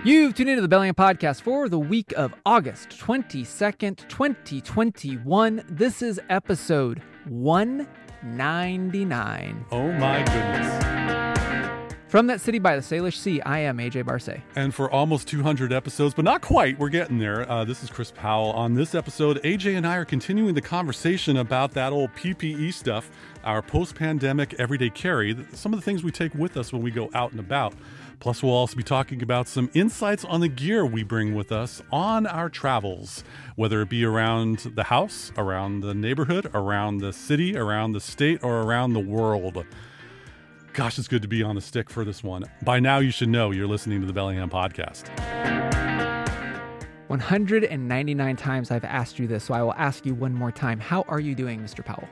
You've tuned into the Bellingham Podcast for the week of August 22nd, 2021. This is episode 199. Oh my goodness. From that city by the Salish Sea, I am AJ Barce. And for almost 200 episodes, but not quite, we're getting there. This is Chris Powell. On this episode, AJ and I are continuing the conversation about that old PPE stuff, our post-pandemic everyday carry, some of the things we take with us when we go out and about. Plus, we'll also be talking about some insights on the gear we bring with us on our travels, whether it be around the house, around the neighborhood, around the city, around the state, or around the world. Gosh, it's good to be on the stick for this one. By now, you should know you're listening to the Bellingham Podcast. 199 times I've asked you this, so I will ask you one more time. How are you doing, Mr. Powell?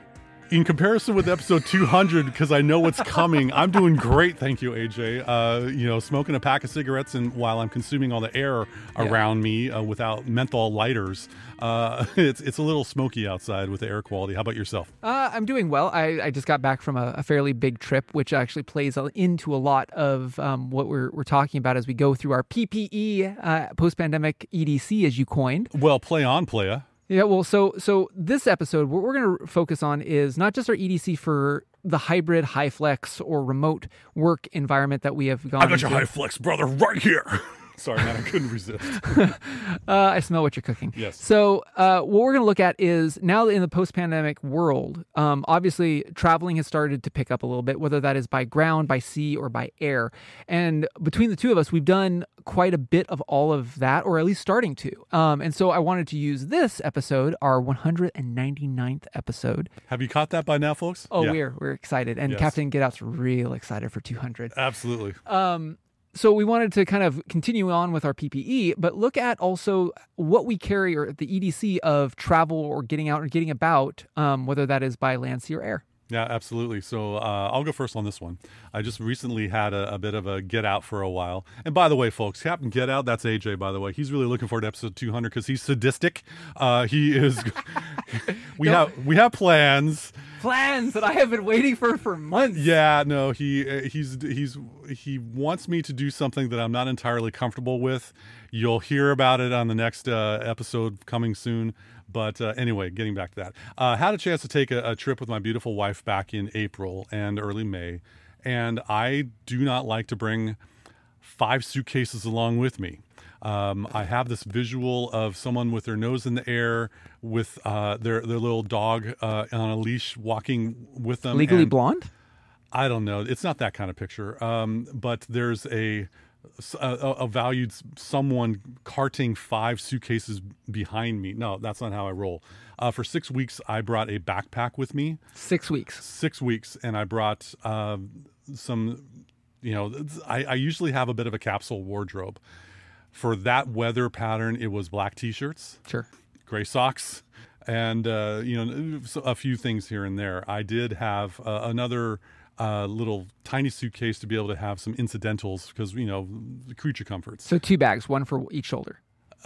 In comparison with episode 200, because I know what's coming, I'm doing great, thank you, AJ. Smoking a pack of cigarettes and while I'm consuming all the air around me without menthol lighters. It's a little smoky outside with the air quality. How about yourself? I'm doing well. I just got back from a fairly big trip, which actually plays into a lot of what we're talking about as we go through our PPE, Post-Pandemic-EDC, as you coined. Well, play on, playa. Yeah, well, so this episode, what we're going to focus on is not just our EDC for the hybrid, high flex, or remote work environment that we have gone I got into. your high flex brother right here. Sorry, man, I couldn't resist. I smell what you're cooking. Yes. So what we're going to look at is now in the post-pandemic world, obviously traveling has started to pick up a little bit, whether that is by ground, by sea, or by air. And between the two of us, we've done quite a bit of all of that, or at least starting to. And so I wanted to use this episode, our 199th episode. Have you caught that by now, folks? Oh, yeah. we're excited. And Yes. Captain Get Out's real excited for 200. Absolutely. So we wanted to kind of continue on with our PPE, but look at also what we carry, or the EDC of travel or getting out or getting about, whether that is by land, sea, or air. Yeah, absolutely. So I'll go first on this one. I just recently had a bit of a get out for a while. And by the way, folks, Captain Get Out, that's AJ, by the way. He's really looking forward to episode 200 because he's sadistic. He is. we have plans. Plans that I have been waiting for months. Yeah, no, he wants me to do something that I'm not entirely comfortable with. You'll hear about it on the next episode coming soon. But anyway, getting back to that, had a chance to take a trip with my beautiful wife back in April and early May, and I do not like to bring 5 suitcases along with me. I have this visual of someone with their nose in the air with their little dog on a leash walking with them. Legally Blonde? I don't know. It's not that kind of picture. But there's a valued someone carting 5 suitcases behind me. No, that's not how I roll. For 6 weeks, I brought a backpack with me. 6 weeks. 6 weeks. And I brought some, I usually have a bit of a capsule wardrobe. For that weather pattern, it was black T-shirts. Sure. Gray socks. And, a few things here and there. I did have another little tiny suitcase to be able to have some incidentals because, the creature comforts. So 2 bags, one for each shoulder.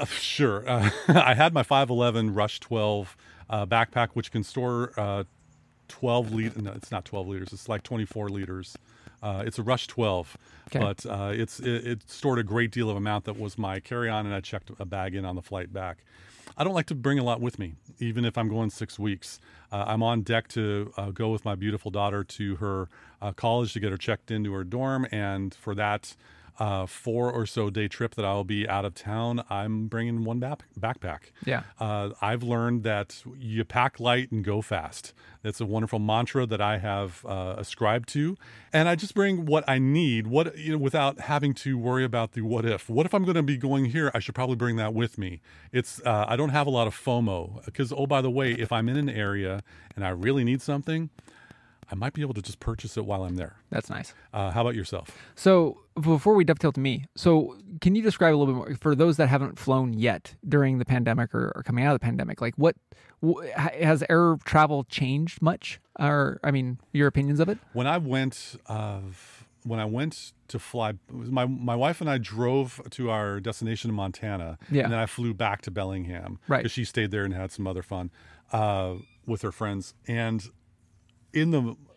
Sure. I had my 511 Rush 12 backpack, which can store 12 liters. No, it's not 12 liters. It's like 24 liters. It's a Rush 12, okay. But it stored a great deal of amount that was my carry-on, and I checked a bag in on the flight back. I don't like to bring a lot with me, even if I'm going 6 weeks. I'm on deck to go with my beautiful daughter to her college to get her checked into her dorm, and for that 4 or so day trip that I'll be out of town, I'm bringing one backpack. Yeah. I've learned that you pack light and go fast. It's a wonderful mantra that I have ascribed to, and I just bring what I need. Without having to worry about the what if. What if I'm going to be going here? I should probably bring that with me. It's I don't have a lot of FOMO because, oh, by the way, if I'm in an area and I really need something, I might be able to just purchase it while I'm there. That's nice. How about yourself? So before we dovetail to me, so can you describe a little bit more for those that haven't flown yet during the pandemic or coming out of the pandemic? Like what has air travel changed much? Or, I mean, your opinions of it? When I went to fly, my wife and I drove to our destination in Montana, and then I flew back to Bellingham because she stayed there and had some other fun with her friends. And in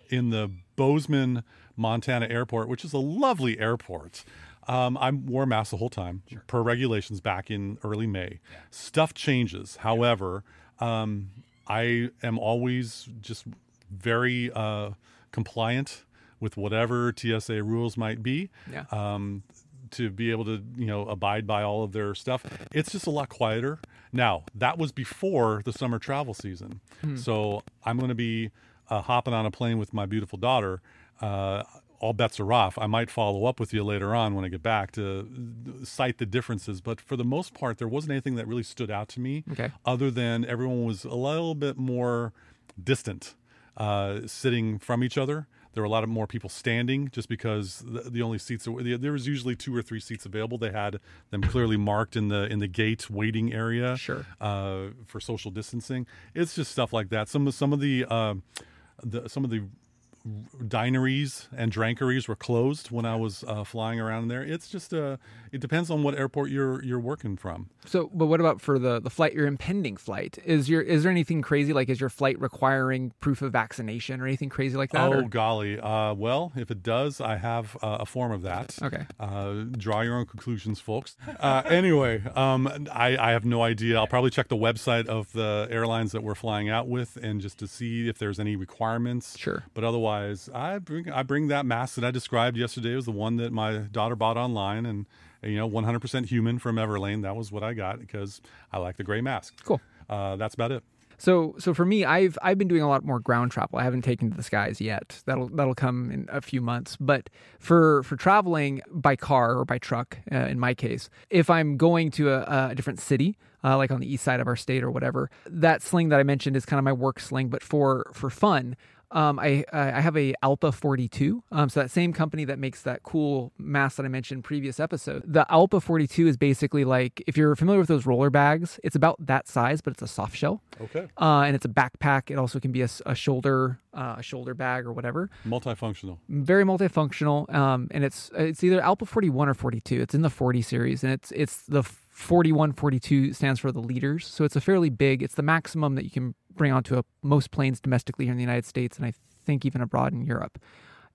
the Bozeman, Montana airport, which is a lovely airport, I wore a mask the whole time per regulations back in early May. Yeah. Stuff changes. However, I am always just very compliant with whatever TSA rules might be. Yeah. To be able to, abide by all of their stuff. It's just a lot quieter. Now, that was before the summer travel season. So I'm going to be hopping on a plane with my beautiful daughter. All bets are off. I might follow up with you later on when I get back to cite the differences. But for the most part, there wasn't anything that really stood out to me other than everyone was a little bit more distant, sitting from each other. There were a lot of more people standing just because the only seats there was usually 2 or 3 seats available. They had them clearly marked in the gate waiting area for social distancing. It's just stuff like that. Some of the dineries and drankeries were closed when I was flying around there. It's just it depends on what airport you're working from. So, but what about for the flight, your impending flight? Is there anything crazy? Like, is your flight requiring proof of vaccination or anything crazy like that? Oh, golly. Well, if it does, I have a form of that. Okay. Draw your own conclusions, folks. Anyway, I have no idea. I'll probably check the website of the airlines that we're flying out with and just to see if there's any requirements. Sure. But otherwise, I bring that mask that I described yesterday. It was the one that my daughter bought online, and 100% human from Everlane. That was what I got because I like the gray mask. Cool. That's about it. So for me, I've been doing a lot more ground travel. I haven't taken to the skies yet. That'll come in a few months. But for traveling by car or by truck, in my case, if I'm going to a different city, like on the east side of our state or whatever, that sling that I mentioned is kind of my work sling. But for fun, I have a Alpa 42. So that same company that makes that cool mask that I mentioned in previous episode. The Alpa 42 is basically like, if you're familiar with those roller bags, it's about that size, but it's a soft shell. Okay. And it's a backpack. It also can be a shoulder bag or whatever. Multifunctional. Very multifunctional. And it's either Alpa 41 or 42. It's in the 40 series, and it's the 41, 42 stands for the liters. So it's a fairly big, it's the maximum that you can bring onto most planes domestically here in the United States, and I think even abroad in Europe.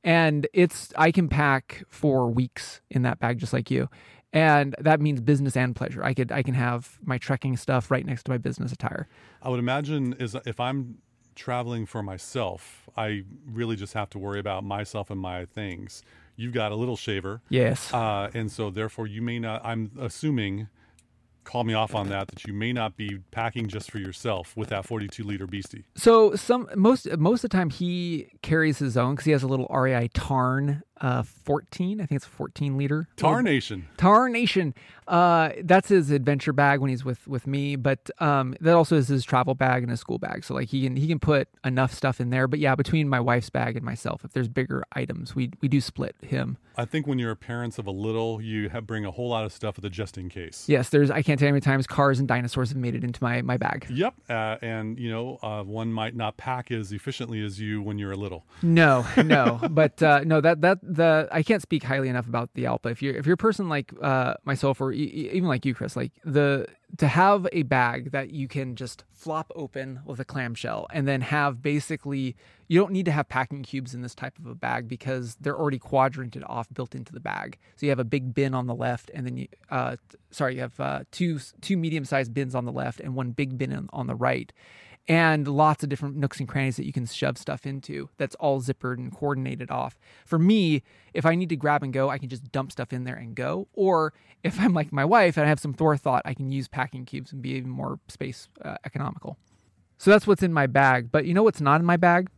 And I can pack for weeks in that bag just like you. And that means business and pleasure. I can have my trekking stuff right next to my business attire. I would imagine if I'm traveling for myself, I really just have to worry about myself and my things. You've got a little shaver. Yes. And so therefore you may not, I'm assuming, call me off on that you may not be packing just for yourself with that 42-liter beastie. So most of the time he carries his own because he has a little REI Tarn 14. I think it's a 14-liter. Tarnation. That's his adventure bag when he's with me, but that also is his travel bag and his school bag. So like he can put enough stuff in there. But yeah, between my wife's bag and myself, if there's bigger items, we do split him. I think when you're parents of a little, you bring a whole lot of stuff with a just in case. Yes, I can't tell you how many times cars and dinosaurs have made it into my bag. Yep, and one might not pack as efficiently as you when you're a little. No, but no, that I can't speak highly enough about the Alpa. If you're a person like myself, or even like you, Chris, like to have a bag that you can just flop open with a clamshell and then have basically, you don't need to have packing cubes in this type of a bag because they're already quadranted off, built into the bag. So you have a big bin on the left, and then you have two medium-sized bins on the left and one big bin on the right. And lots of different nooks and crannies that you can shove stuff into that's all zippered and coordinated off. For me, if I need to grab and go, I can just dump stuff in there and go. Or if I'm like my wife and I have some forethought, I can use packing cubes and be even more space economical. So that's what's in my bag. But you know what's not in my bag?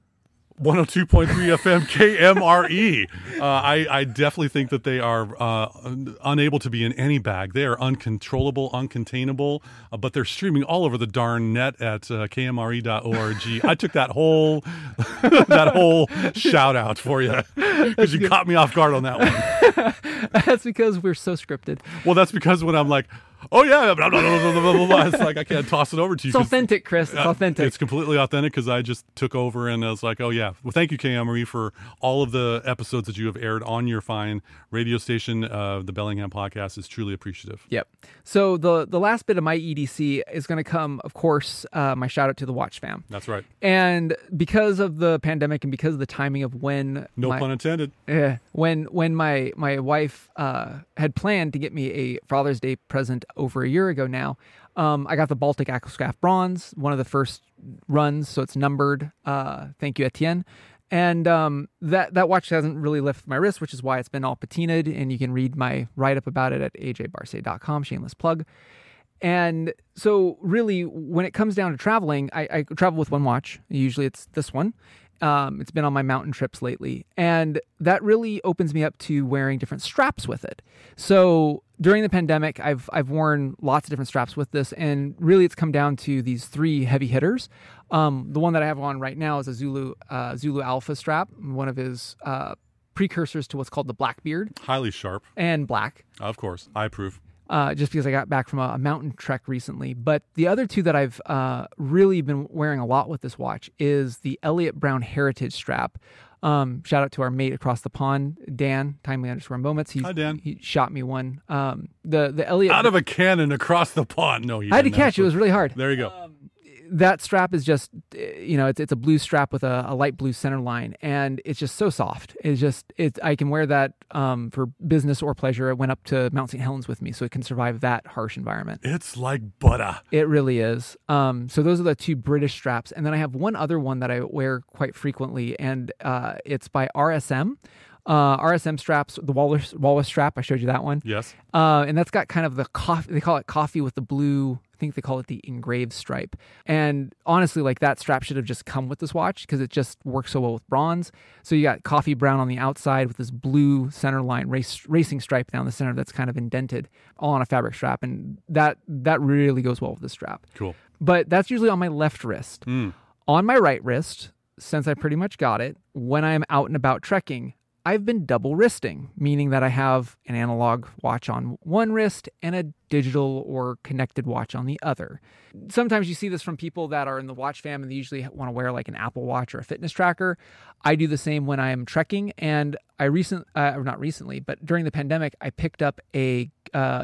102.3 FM KMRE. I definitely think that they are unable to be in any bag. They are uncontrollable, uncontainable, but they're streaming all over the darn net at kmre.org. I took that whole shout out for you because you caught me off guard on that one. That's because we're so scripted. Well, that's because when I'm like, oh yeah, blah, blah, blah, blah, blah, blah. It's like I can't toss it over to you. It's authentic, Chris. It's authentic. It's completely authentic because I just took over and I was like, oh yeah. Well, thank you, Kay Marie, for all of the episodes that you have aired on your fine radio station. The Bellingham podcast is truly appreciative. Yep. So the last bit of my EDC is going to come, of course, my shout out to the Watch fam. That's right. And because of the pandemic and because of the timing of when no pun intended. When my wife had planned to get me a Father's Day present over a year ago now, I got the Baltic Aquascraft Bronze, one of the first runs, so it's numbered. Thank you, Etienne. And that watch hasn't really lifted my wrist, which is why it's been all patinaed, and you can read my write-up about it at ajbarce.com, shameless plug. And so really, when it comes down to traveling, I travel with one watch. Usually it's this one. It's been on my mountain trips lately, and that really opens me up to wearing different straps with it. So during the pandemic, I've worn lots of different straps with this, and really it's come down to these three heavy hitters. The one that I have on right now is a Zulu Alpha strap, one of his precursors to what's called the Blackbeard. Highly sharp. And black. Of course, I approve. Just because I got back from a mountain trek recently. But the other two that I've really been wearing a lot with this watch is the Elliott Brown Heritage strap. Shout out to our mate across the pond, Dan, timely_moments. Hi, Dan. He shot me one. The Elliott... Out of a cannon across the pond. No, I had to catch it. It was really hard. There you go. That strap is just, it's a blue strap with a light blue center line, and it's just so soft. I can wear that for business or pleasure. It went up to Mount St. Helens with me, so it can survive that harsh environment. It's like butter. It really is. So those are the two British straps, and then I have one other one that I wear quite frequently, and it's by RSM. RSM straps, the walrus strap. I showed you that one. Yes. And that's got kind of the coffee. They call it coffee with the blue. I think they call it the engraved stripe. And honestly, like that strap should have just come with this watch because it just works so well with bronze. So you got coffee brown on the outside with this blue center line racing stripe down the center that's kind of indented, all on a fabric strap. And that really goes well with this strap. Cool. But that's usually on my left wrist. On my right wrist, since I pretty much got it, when I'm out and about trekking, I've been double wristing, meaning that I have an analog watch on one wrist and a digital or connected watch on the other. Sometimes you see this from people that are in the watch fam and they usually want to wear like an Apple Watch or a fitness tracker. I do the same when I am trekking, and not recently, but during the pandemic, I picked up a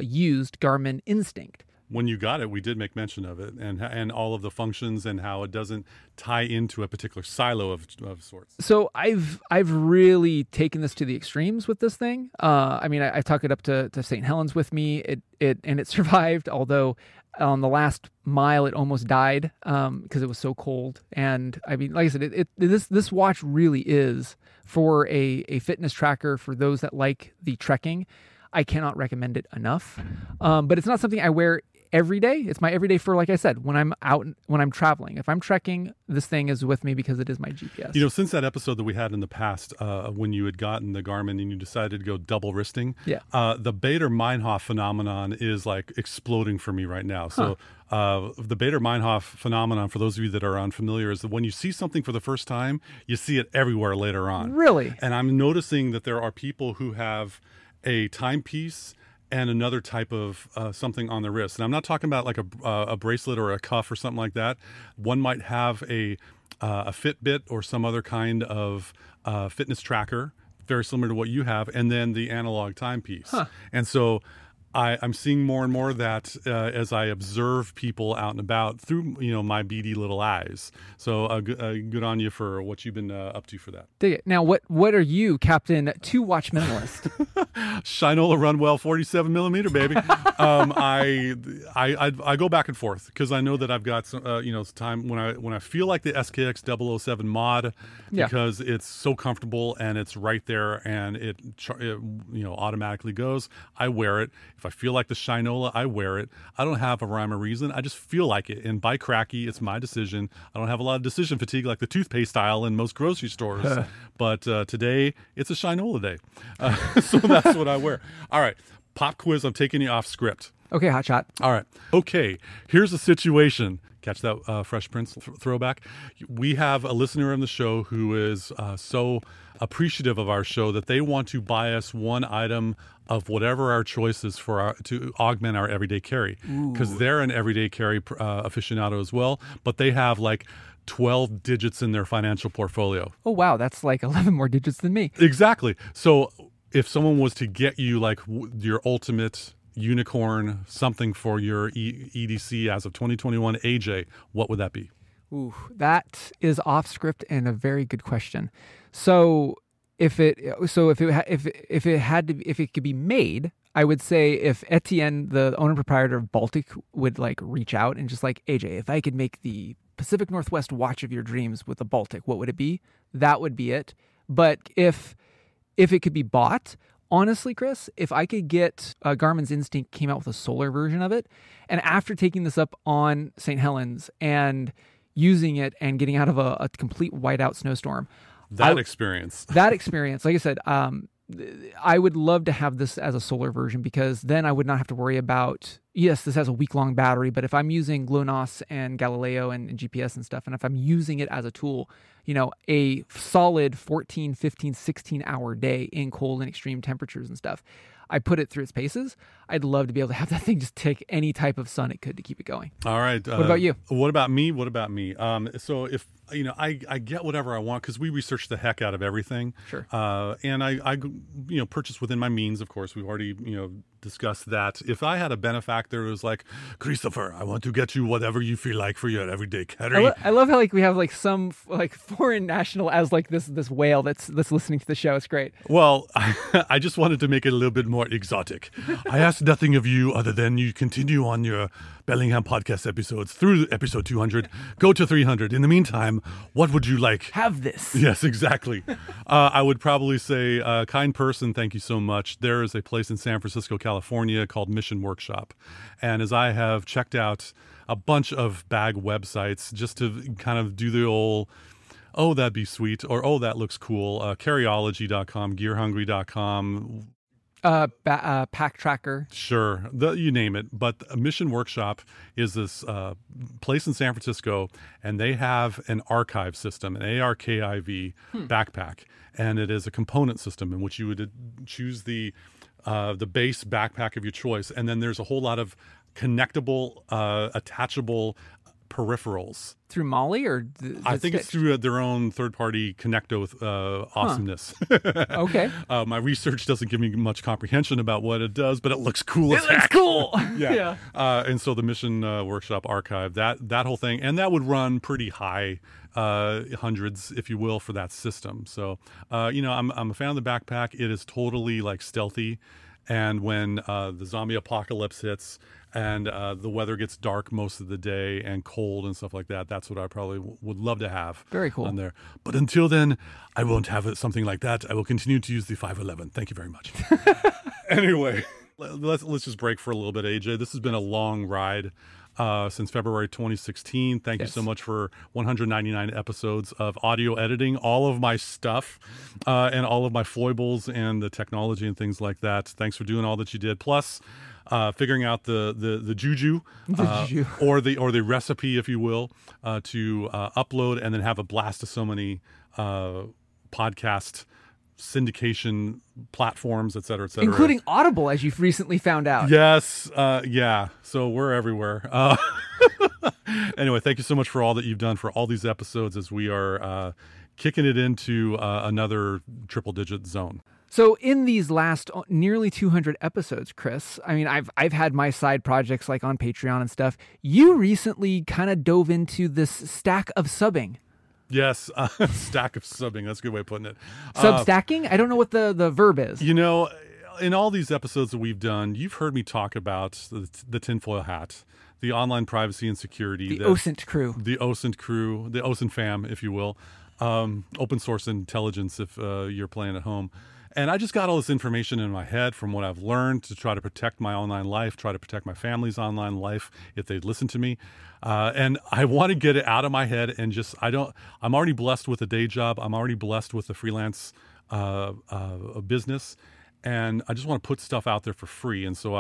used Garmin Instinct. When you got it, we did make mention of it and all of the functions and how it doesn't tie into a particular silo of sorts. So I've really taken this to the extremes with this thing. I took it up to St. Helens with me. It survived, although on the last mile it almost died because it was so cold. And I mean, like I said, this watch really is for a fitness tracker for those that like the trekking. I cannot recommend it enough. But it's not something I wear every day. It's my everyday for, like I said, when I'm out, when I'm traveling. If I'm trekking, this thing is with me because it is my GPS. You know, since that episode that we had in the past, when you had gotten the Garmin and you decided to go double wristing, the Bader-Meinhof phenomenon is like exploding for me right now. So the Bader-Meinhof phenomenon, for those of you that are unfamiliar, is that when you see something for the first time, you see it everywhere later on. Really? And I'm noticing that there are people who have a timepiece and another type of something on the wrist. And I'm not talking about like a bracelet or a cuff or something like that. One might have a Fitbit or some other kind of fitness tracker, very similar to what you have, and then the analog timepiece. And so I'm seeing more and more of that as I observe people out and about through, my beady little eyes. So good on you for what you've been up to for that. Dig it. Now, what are you, Captain 2 Watch Minimalist? Shinola Runwell 47 millimeter, baby. I go back and forth because I know that I've got some, time when I feel like the SKX 007 mod because it's so comfortable and it's right there and it automatically goes. I wear it. If I feel like the Shinola, I wear it. I don't have a rhyme or reason. I just feel like it. And by cracky, it's my decision. I don't have a lot of decision fatigue like the toothpaste aisle in most grocery stores. But today, it's a Shinola day. So that's what I wear. All right. Pop quiz. I'm taking you off script. Okay, hotshot. All right. Okay. Here's a situation. Catch that Fresh Prince throwback. We have a listener on the show who is so appreciative of our show that they want to buy us one item of whatever our choice is to augment our everyday carry, because they're an everyday carry aficionado as well, but they have like 12 digits in their financial portfolio. Oh, wow. That's like 11 more digits than me. Exactly. So if someone was to get you like your ultimate unicorn, something for your EDC as of 2021, AJ, what would that be? Ooh, that is off script and a very good question. So if it could be made, I would say if Etienne, the owner and proprietor of Baltic, would like reach out and just like, AJ, if I could make the Pacific Northwest watch of your dreams with the Baltic, what would it be? That would be it. But if it could be bought, honestly, Chris, if I could get Garmin's Instinct came out with a solar version of it, and after taking this up on St. Helens and using it and getting out of a complete whiteout snowstorm, that experience, like I said, I would love to have this as a solar version, because then I would not have to worry about, yes, this has a week-long battery, but if I'm using GLONASS and Galileo and GPS and stuff, and if I'm using it as a tool, a solid 14, 15, 16-hour day in cold and extreme temperatures and stuff, I put it through its paces, I'd love to be able to have that thing just take any type of sun it could to keep it going. All right. What about you? What about me? So if, I get whatever I want, because we research the heck out of everything. Sure. And I purchase within my means, of course. We've already, discussed that. If I had a benefactor who was like, Christopher, I want to get you whatever you feel like for your everyday carry. I love how we have some foreign national as this whale that's listening to the show. It's great. Well, I just wanted to make it a little bit more exotic. I asked nothing of you other than you continue on your Bellingham podcast episodes through episode 200. Go to 300. In the meantime, what would you like? Have this. Yes, exactly. I would probably say, kind person, thank you so much. There is a place in San Francisco, California called Mission Workshop. And as I have checked out a bunch of bag websites just to kind of do the old, oh, that'd be sweet, or oh, that looks cool, carryology.com, gearhungry.com, pack tracker. Sure. You name it. But Mission Workshop is this place in San Francisco, and they have an archive system, an ARKIV backpack. And it is a component system in which you would choose the base backpack of your choice. And then there's a whole lot of connectable, attachable peripherals. Through Molly or I think it's through their own third-party connecto awesomeness. Okay. My research doesn't give me much comprehension about what it does, but it looks cool as heck. It looks cool. Yeah. And so the Mission Workshop archive, that whole thing, and that would run pretty high, hundreds, if you will, for that system. So, I'm a fan of the backpack. It is totally like stealthy. And when the zombie apocalypse hits and the weather gets dark most of the day and cold and stuff like that, that's what I probably would love to have. Very cool. On there. But until then, I won't have something like that. I will continue to use the 511. Thank you very much. Anyway, let's just break for a little bit, AJ. This has been a long ride. Since February 2016. Thank you so much for 199 episodes of audio editing, all of my stuff, and all of my foibles and the technology and things like that. Thanks for doing all that you did. Plus, figuring out the juju, or the recipe, if you will, to upload and then have a blast of so many podcast syndication platforms, et cetera, including Audible, as you've recently found out. Yes. Yeah. So we're everywhere. Anyway, thank you so much for all that you've done for all these episodes as we are kicking it into another triple-digit zone. So in these last nearly 200 episodes, Chris, I mean, I've had my side projects like on Patreon and stuff. You recently kind of dove into this stack of subbing. Yes, stack of subbing. That's a good way of putting it. Substacking? I don't know what the verb is. In all these episodes that we've done, you've heard me talk about the tinfoil hat, the online privacy and security. The OSINT crew. The OSINT crew, the OSINT fam, if you will. Open source intelligence if you're playing at home. And I just got all this information in my head from what I've learned to try to protect my online life, try to protect my family's online life if they'd listen to me. And I want to get it out of my head and just, I'm already blessed with a day job. I'm already blessed with a freelance business. and I just want to put stuff out there for free. And so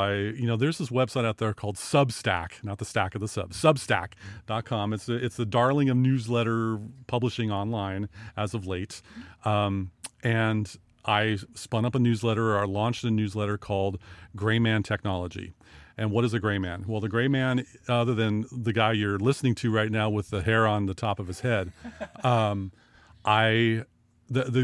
there's this website out there called Substack, not the stack of the sub, Substack.com. It's the darling of newsletter publishing online as of late. And I spun up a newsletter, or launched a newsletter called Gray Man Technology. And what is a gray man? Well, the gray man, other than the guy you're listening to right now with the hair on the top of his head, the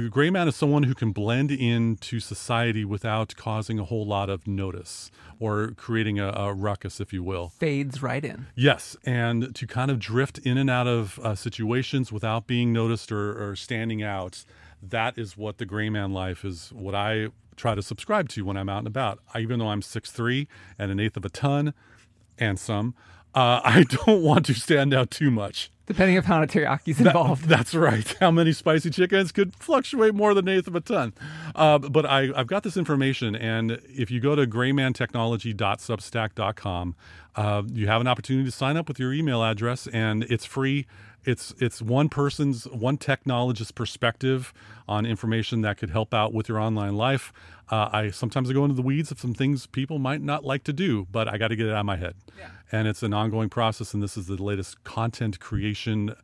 gray man is someone who can blend into society without causing a whole lot of notice or creating a ruckus, if you will. Fades right in. Yes, and to kind of drift in and out of situations without being noticed or standing out. That is what the gray man life is, what I try to subscribe to when I'm out and about. Even though I'm 6'3" and an eighth of a ton and some, I don't want to stand out too much. Depending on how much teriyaki involved. That's right. How many spicy chickens could fluctuate more than an eighth of a ton. But I've got this information, and if you go to graymantechnology.substack.com, you have an opportunity to sign up with your email address, and it's free. It's one technologist's perspective on information that could help out with your online life. Sometimes I go into the weeds of some things people might not like to do, but I got to get it out of my head. Yeah. And it's an ongoing process, and this is the latest content creation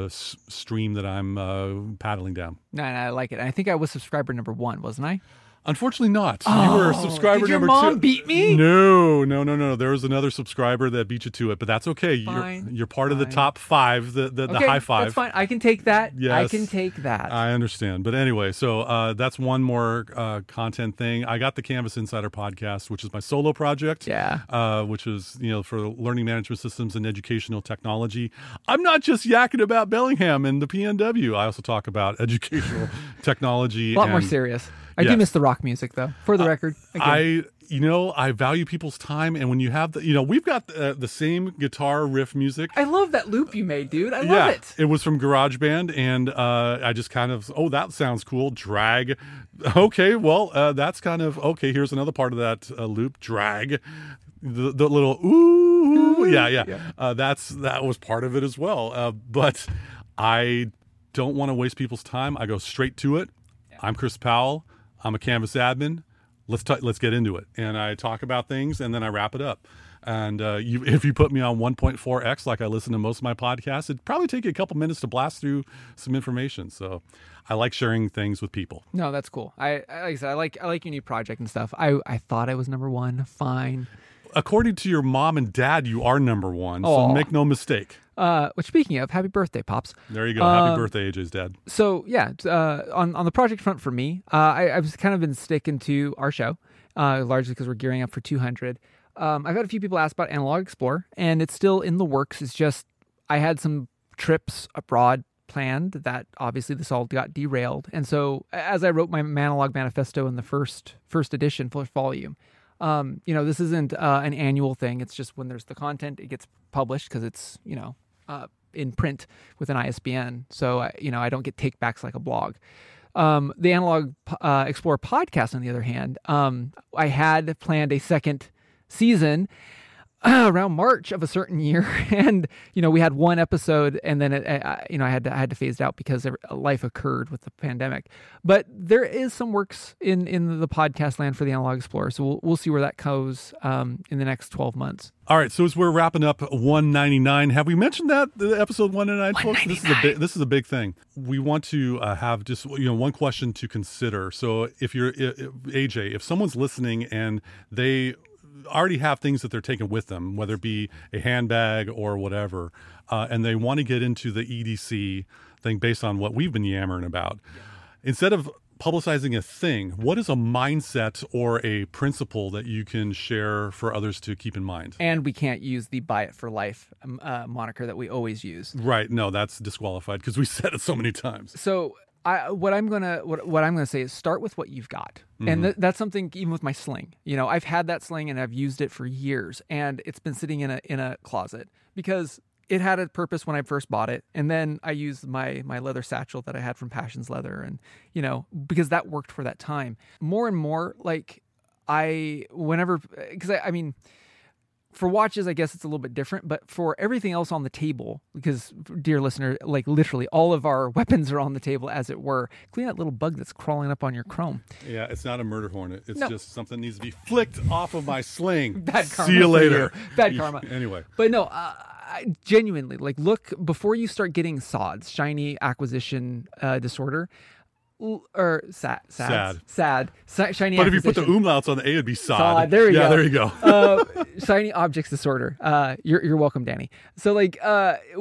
stream that I'm paddling down. No, I like it. I think I was subscriber number 1, wasn't I? Unfortunately not. You were subscriber number 2. Did your mom beat me? No. There was another subscriber that beat you to it, but that's okay. Fine, you're part of the top 5, the high 5. That's fine. I can take that. Yes, I can take that. I understand. But anyway, so that's one more content thing. I got the Canvas Insider podcast, which is my solo project. Yeah. Which is, for learning management systems and educational technology. I'm not just yakking about Bellingham and the PNW. I also talk about educational technology. A lot more serious. I do miss the rock music, though, for the record. Again. I value people's time, and when you have we've got the same guitar riff music. I love that loop you made, dude. I love it. It was from GarageBand, and I just kind of, that sounds cool. Drag. Okay, well, that's kind of, okay, here's another part of that loop. Drag. The little, ooh. Yeah. That was part of it as well. But I don't want to waste people's time. I go straight to it. Yeah. I'm Chris Powell. I'm a Canvas admin. Let's get into it. And I talk about things, and then I wrap it up. And if you put me on 1.4x, like I listen to most of my podcasts, it'd probably take you a couple minutes to blast through some information. So I like sharing things with people. No, that's cool. Like I said, I like your new project and stuff. I thought I was number 1. Fine. According to your mom and dad, you are number 1. So make no mistake. Which, speaking of, happy birthday, Pops. There you go. Happy birthday, AJ's dad. So, yeah, on the project front for me, I've kind of been sticking to our show, largely because we're gearing up for 200. I've had a few people ask about Analog Explorer, and it's still in the works. It's just I had some trips abroad planned that obviously this all got derailed. And so as I wrote my Manalog Manifesto in the first edition, first volume, this isn't an annual thing. It's just when there's the content, it gets published because it's, in print with an ISBN. So, I don't get takebacks like a blog. The Analog Explorer podcast, on the other hand, I had planned a second season around March of a certain year. And, we had one episode, and then I had to phase it out because life occurred with the pandemic. But there is some works in the podcast land for the Analog Explorer. So we'll see where that goes in the next 12 months. All right. So as we're wrapping up 199, have we mentioned that the episode 199, folks? This is a big thing. We want to have just, one question to consider. So if you're AJ, if someone's listening and they already have things that they're taking with them, whether it be a handbag or whatever, and they want to get into the EDC thing based on what we've been yammering about. Yeah. Instead of publicizing a thing, what is a mindset or a principle that you can share for others to keep in mind? And we can't use the buy it for life moniker that we always use. Right. No, that's disqualified because we said it so many times. So what I'm gonna say is start with what you've got, and that's something even with my sling. I've had that sling and I've used it for years, and it's been sitting in a closet because it had a purpose when I first bought it, and then I used my leather satchel that I had from Passions Leather, and because that worked for that time. More and more, For watches, I guess it's a little bit different, but for everything else on the table, because, dear listener, like literally all of our weapons are on the table, as it were. Clean that little bug that's crawling up on your chrome. Yeah, it's not a murder hornet. It's just something that needs to be flicked off of my sling. Bad karma. See you later. Bad karma. Anyway. But no, genuinely, like, look, before you start getting SODs, shiny acquisition disorder, or sad. Shiny. But if you put the umlauts on the A, it'd be sod. There you go. Yeah, there you go. Shiny objects disorder. You're welcome, Danny. So like,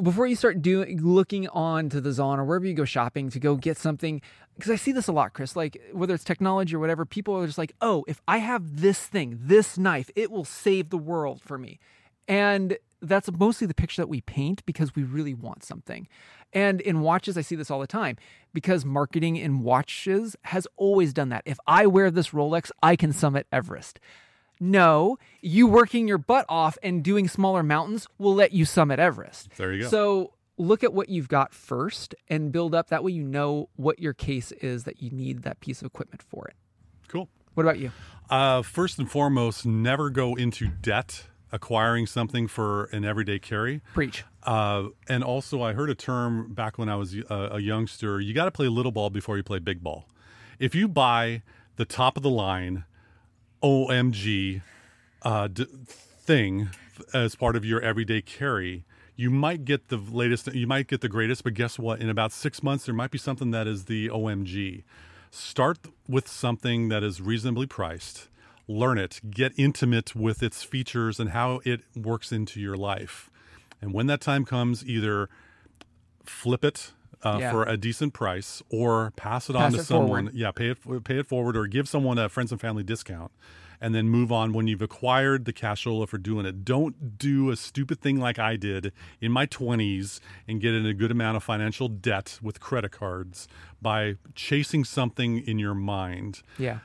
before you start looking on to the Zon or wherever you go shopping to go get something, because I see this a lot, Chris, like whether it's technology or whatever, people are just like, oh, if I have this thing, this knife, it will save the world for me. And that's mostly the picture that we paint because we really want something. And in watches, I see this all the time because marketing in watches has always done that. If I wear this Rolex, I can summit Everest. No, you working your butt off and doing smaller mountains will let you summit Everest. There you go. So look at what you've got first and build up. That way you know what your case is that you need that piece of equipment for it. Cool. What about you? First and foremost, never go into debt acquiring something for an everyday carry. Preach. And also, I heard a term back when I was a youngster. You got to play little ball before you play big ball. If you buy the top of the line OMG thing as part of your everyday carry, you might get the latest, you might get the greatest, but guess what? In about 6 months, there might be something that is the OMG. Start with something that is reasonably priced. Learn it, get intimate with its features and how it works into your life. And when that time comes, either flip it for a decent price or pass it on to someone. Forward. Yeah, pay it forward or give someone a friends and family discount and then move on when you've acquired the cashola for doing it. Don't do a stupid thing like I did in my 20s and get in a good amount of financial debt with credit cards by chasing something in your mind. Yeah.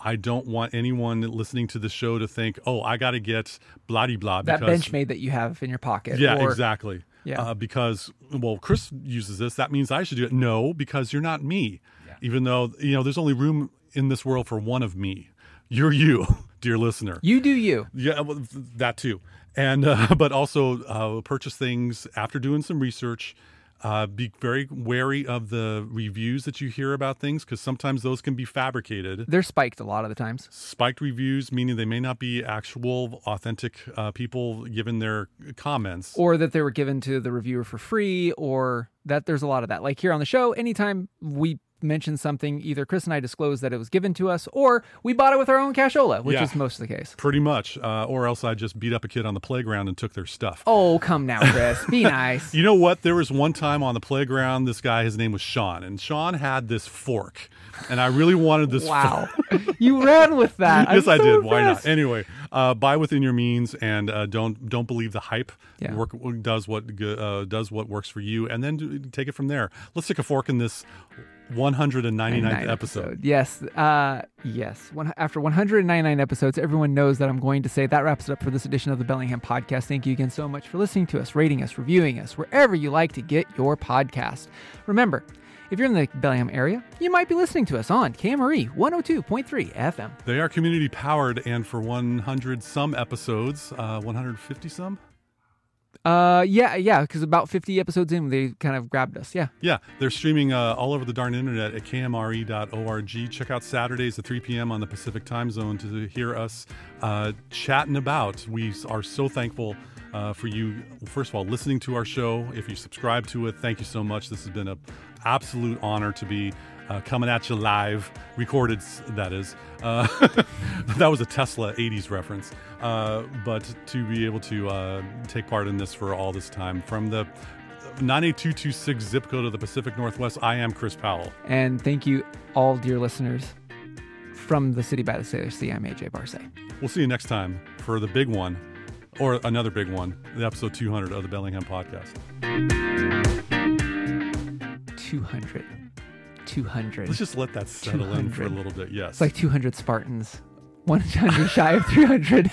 I don't want anyone listening to the show to think, oh, I got to get blah-de-blah. That Benchmade that you have in your pocket. Yeah, exactly. Yeah. Because, well, Chris uses this. That means I should do it. No, because you're not me. Yeah. Even though, there's only room in this world for one of me. You're you, dear listener. You do you. Yeah, well, that too. And but also purchase things after doing some research. Be very wary of the reviews that you hear about things because sometimes those can be fabricated. They're spiked a lot of the times. Spiked reviews, meaning they may not be actual, authentic people giving their comments. Or that they were given to the reviewer for free, or that there's a lot of that. Like here on the show, anytime we mention something, either Chris and I disclose that it was given to us, or we bought it with our own cashola, which is most of the case. Pretty much. Or else I just beat up a kid on the playground and took their stuff. Oh, come now, Chris. Be nice. You know what? There was one time on the playground, this guy, his name was Sean, and Sean had this fork. And I really wanted this fork. You ran with that. Yes, I did. Why not? Anyway, buy within your means and don't believe the hype. Yeah. Does what works for you, and then take it from there. Let's stick a fork in this 199th episode. Yes. Yes. After 199 episodes, everyone knows that I'm going to say that wraps it up for this edition of the Bellingham Podcast. Thank you again so much for listening to us, rating us, reviewing us, wherever you like to get your podcast. Remember, if you're in the Bellingham area, you might be listening to us on KMRE 102.3 FM. They are community powered, and for 100 some episodes, 150 some. Yeah, because about 50 episodes in, they kind of grabbed us. Yeah, they're streaming all over the darn internet at kmre.org. Check out Saturdays at 3 p.m. on the Pacific time zone to hear us chatting about. We are so thankful for you, first of all, listening to our show. If you subscribe to it, thank you so much. This has been an absolute honor to be coming at you live, recorded, that is. That was a Tesla 80s reference. But to be able to take part in this for all this time. From the 98226 zip code of the Pacific Northwest, I am Chris Powell. And thank you, all dear listeners. From the city by the Sailor Sea, I'm AJ Barce. We'll see you next time for the big one, or another big one, the episode 200 of the Bellingham Podcast. 200. Let's just let that settle in for a little bit. Yes. It's like 200 Spartans. 100 shy of 300.